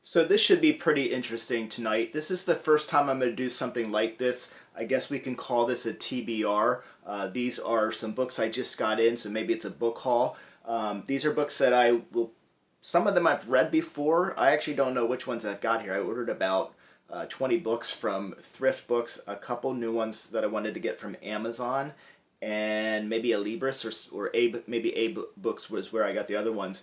So this should be pretty interesting tonight. This is the first time I'm going to do something like this. I guess we can call this a TBR. These are some books I just got in, so maybe it's a book haul. These are books that some of them I've read before. I actually don't know which ones I've got here. I ordered about 20 books from Thrift Books, a couple new ones that I wanted to get from Amazon, and maybe a Libris maybe A Books was where I got the other ones.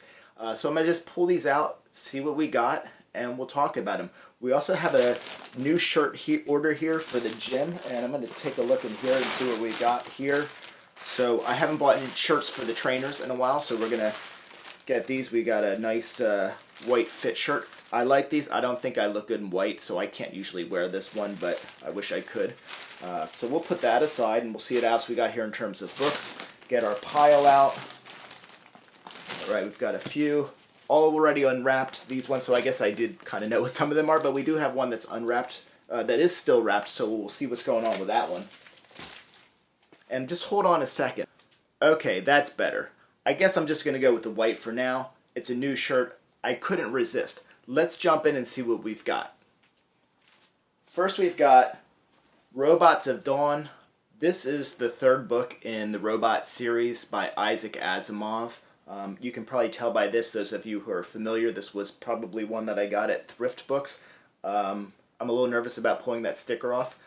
So I'm going to just pull these out, see what we got, and we'll talk about them. We also have a new shirt order here for the gym, and I'm going to take a look in here and see what we got here. So I haven't bought any shirts for the trainers in a while, so we're going to get these. We got a nice white fit shirt. I like these. I don't think I look good in white, so I can't usually wear this one, but I wish I could. So we'll put that aside, and we'll see what else we got here in terms of books. Get our pile out. All right, we've got a few already unwrapped, these ones, so I guess I did kind of know what some of them are, but we do have one that's unwrapped, that is still wrapped, so we'll see what's going on with that one. And just hold on a second. Okay, that's better. I guess I'm just going to go with the white for now. It's a new shirt. I couldn't resist. Let's jump in and see what we've got. First we've got Robots of Dawn. This is the third book in the Robot series by Isaac Asimov. You can probably tell by this, those of you who are familiar, this was probably one that I got at Thrift Books. I'm a little nervous about pulling that sticker off.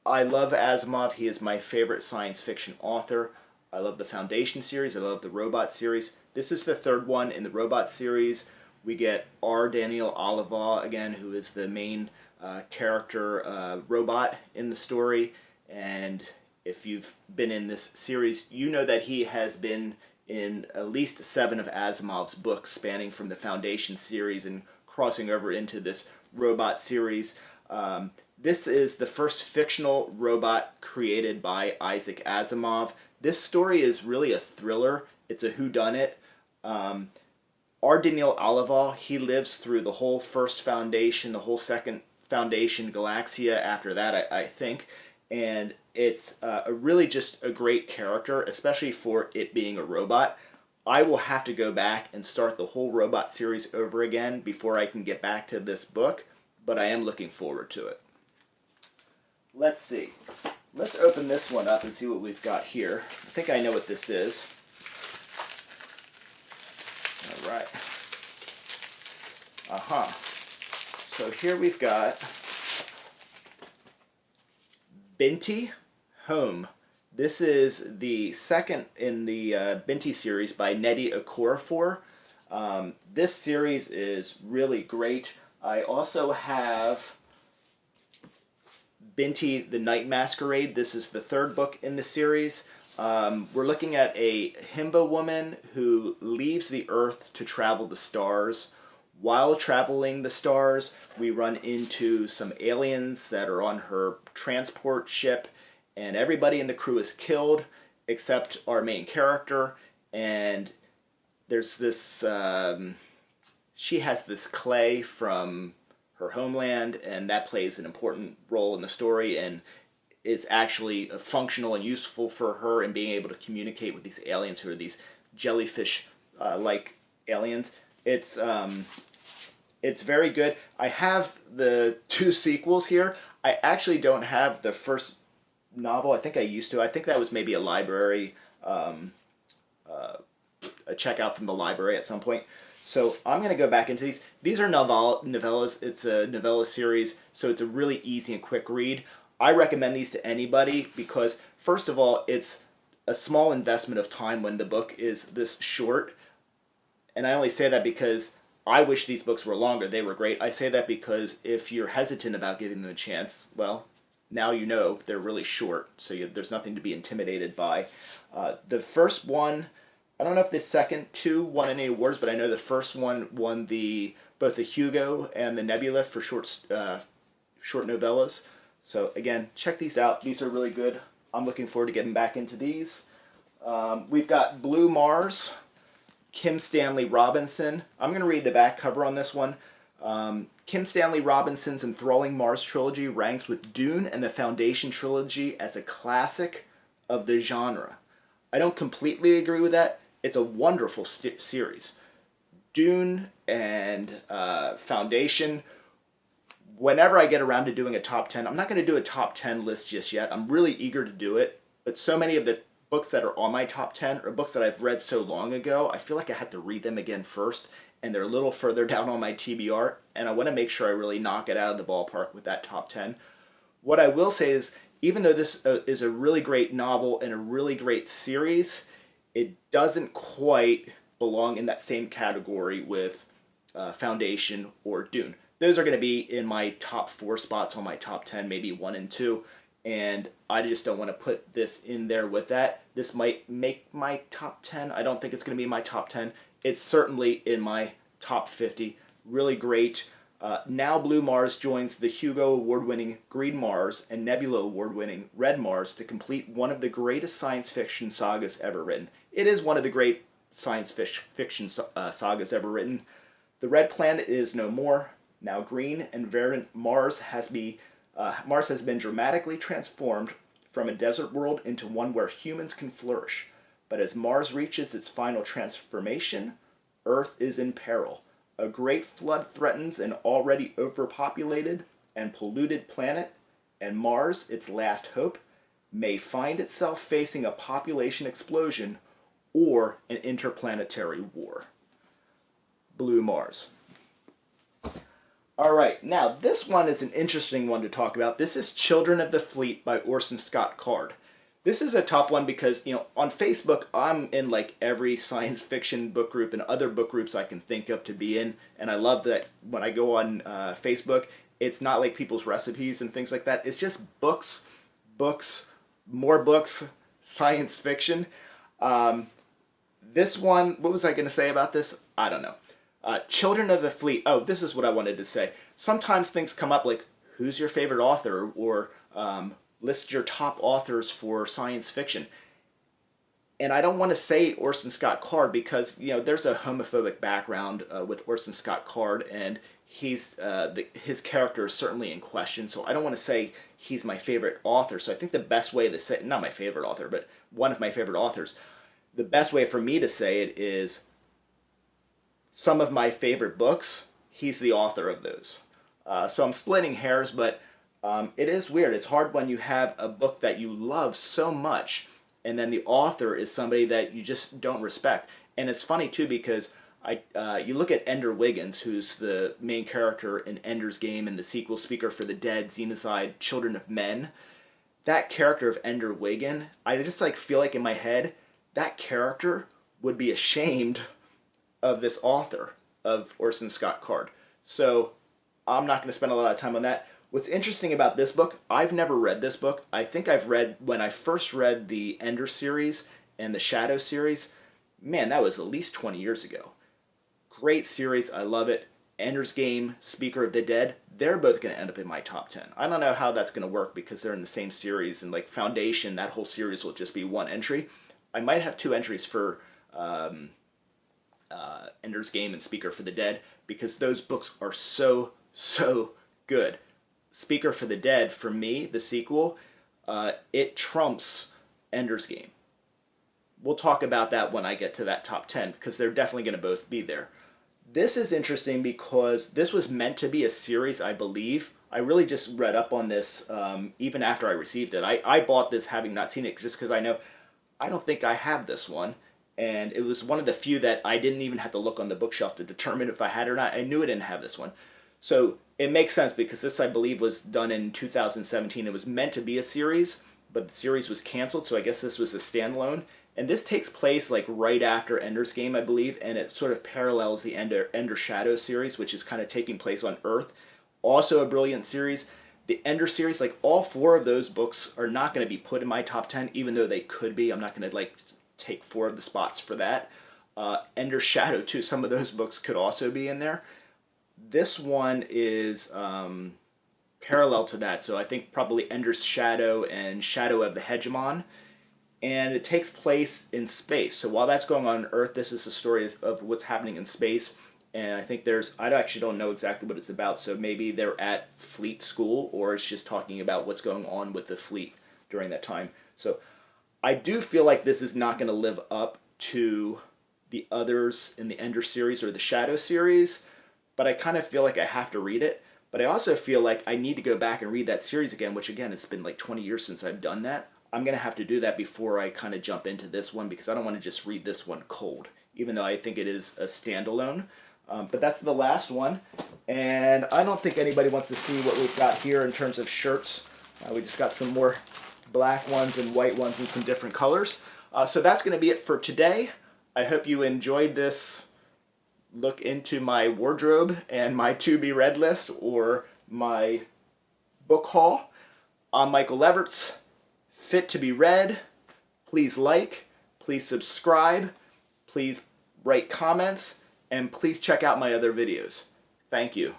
I love Asimov. He is my favorite science fiction author. I love the Foundation series. I love the Robot series. This is the third one in the Robot series. We get R. Daniel Olivaw again, who is the main character robot in the story. And if you've been in this series, you know that he has been in at least 7 of Asimov's books, spanning from the Foundation series and crossing over into this Robot series. This is the first fictional robot created by Isaac Asimov. This story is really a thriller. It's a whodunit. R. Daniel Olivaw, he lives through the whole first Foundation, the whole second Foundation Galaxia after that, I think. And it's really just a great character, especially for it being a robot. I will have to go back and start the whole Robot series over again before I can get back to this book, but I am looking forward to it. Let's see. Let's open this one up and see what we've got here. I think I know what this is. All right. So here we've got Binti, Home. This is the second in the Binti series by Nnedi Okorafor. This series is really great. I also have Binti, the Night Masquerade. This is the third book in the series. We're looking at a Himba woman who leaves the Earth to travel the stars. While traveling the stars, we run into some aliens that are on her transport ship, and everybody in the crew is killed except our main character. And there's this, she has this clay from her homeland, and that plays an important role in the story, and is actually functional and useful for her in being able to communicate with these aliens who are these jellyfish like aliens. It's very good. I have the 2 sequels here. I actually don't have the first novel. I think I used to. I think that was maybe a library, a checkout from the library at some point. So I'm going to go back into these. These are novellas. It's a novella series, so it's a really easy and quick read. I recommend these to anybody because, first of all, it's a small investment of time when the book is this short. And I only say that because I wish these books were longer. They were great. I say that because if you're hesitant about giving them a chance, well, now you know they're really short, so there's nothing to be intimidated by. The first one, I don't know if the second 2 won any awards, but I know the first one won both the Hugo and the Nebula for short novellas. So again, check these out. These are really good. I'm looking forward to getting back into these. We've got Blue Mars, Kim Stanley Robinson. I'm going to read the back cover on this one. Kim Stanley Robinson's enthralling Mars trilogy ranks with Dune and the Foundation trilogy as a classic of the genre. I don't completely agree with that. It's a wonderful series. Dune and Foundation. Whenever I get around to doing a top 10, I'm not going to do a top 10 list just yet. I'm really eager to do it. But so many of the books that are on my top 10 are books that I've read so long ago, I feel like I had to read them again first. And they're a little further down on my TBR. And I want to make sure I really knock it out of the ballpark with that top 10. What I will say is, even though this is a really great novel and a really great series, it doesn't quite belong in that same category with Foundation or Dune. Those are going to be in my top 4 spots on my top 10, maybe 1 and 2. And I just don't want to put this in there with that. This might make my top 10. I don't think it's going to be my top 10. It's certainly in my top 50. Really great. Now Blue Mars joins the Hugo Award-winning Green Mars and Nebula Award-winning Red Mars to complete one of the greatest science fiction sagas ever written. It is one of the great science fiction sagas ever written. The red planet is no more. Now green and verdant Mars has been dramatically transformed from a desert world into one where humans can flourish. But as Mars reaches its final transformation, Earth is in peril. A great flood threatens an already overpopulated and polluted planet, and Mars, its last hope, may find itself facing a population explosion or an interplanetary war. Blue Mars. All right, now this one is an interesting one to talk about. This is Children of the Fleet by Orson Scott Card. This is a tough one because, on Facebook, I'm in like every science fiction book group and other book groups I can think of to be in. And I love that when I go on Facebook, it's not like people's recipes and things like that. It's just books, more books, science fiction. This one, what was I going to say about this? I don't know. Children of the Fleet. Oh, this is what I wanted to say. Sometimes things come up like, who's your favorite author? Or list your top authors for science fiction. And I don't want to say Orson Scott Card because, there's a homophobic background with Orson Scott Card, and his character is certainly in question. So I don't want to say he's my favorite author. So I think the best way to say, not my favorite author, but one of my favorite authors, the best way for me to say it is some of my favorite books, he's the author of those. So I'm splitting hairs, but it is weird. It's hard when you have a book that you love so much, and then the author is somebody that you just don't respect. And it's funny, too, because you look at Ender Wiggins, who's the main character in Ender's Game and the sequel, Speaker for the Dead, Xenocide, Children of Men. That character of Ender Wiggin, I just feel like in my head, that character would be ashamed of this author, of Orson Scott Card. So I'm not going to spend a lot of time on that. What's interesting about this book, I've never read this book. I think I've read, when I first read the Ender series and the Shadow series, man, that was at least 20 years ago. Great series, I love it. Ender's Game, Speaker of the Dead, they're both going to end up in my top 10. I don't know how that's going to work because they're in the same series, and like Foundation, that whole series will just be one entry. I might have 2 entries for Ender's Game and Speaker for the Dead because those books are so good. Speaker for the Dead, for me, the sequel, it trumps Ender's Game. We'll talk about that when I get to that top 10 because they're definitely going to both be there. This is interesting because this was meant to be a series, I believe. I really just read up on this even after I received it. I bought this having not seen it just because I don't think I have this one. And it was one of the few that I didn't even have to look on the bookshelf to determine if I had it or not. I knew I didn't have this one. So it makes sense because this, I believe, was done in 2017. It was meant to be a series, but the series was canceled, so I guess this was a standalone. And this takes place like right after Ender's Game, I believe, and it sort of parallels the Ender Shadow series, which is kind of taking place on Earth. Also a brilliant series. The Ender series, like all 4 of those books are not going to be put in my top 10, even though they could be. I'm not going to take 4 of the spots for that. Ender Shadow, too, some of those books could also be in there. This one is parallel to that, so I think probably Ender's Shadow and Shadow of the Hegemon. And it takes place in space. So while that's going on Earth, this is the story of what's happening in space. And I think I actually don't know exactly what it's about, so maybe they're at fleet school, or it's just talking about what's going on with the fleet during that time. So I do feel like this is not going to live up to the others in the Ender series or the Shadow series, but I kind of feel like I have to read it. But I also feel like I need to go back and read that series again, which again, it's been like 20 years since I've done that. I'm going to have to do that before I kind of jump into this one because I don't want to just read this one cold, even though I think it is a standalone. But that's the last one. And I don't think anybody wants to see what we've got here in terms of shirts. We just got some more black ones and white ones in some different colors. So that's going to be it for today. I hope you enjoyed this look into my wardrobe and my to-be-read list or my book haul. I'm Michael Leverts, Fit to be Read. Please like, please subscribe, please write comments, and please check out my other videos. Thank you.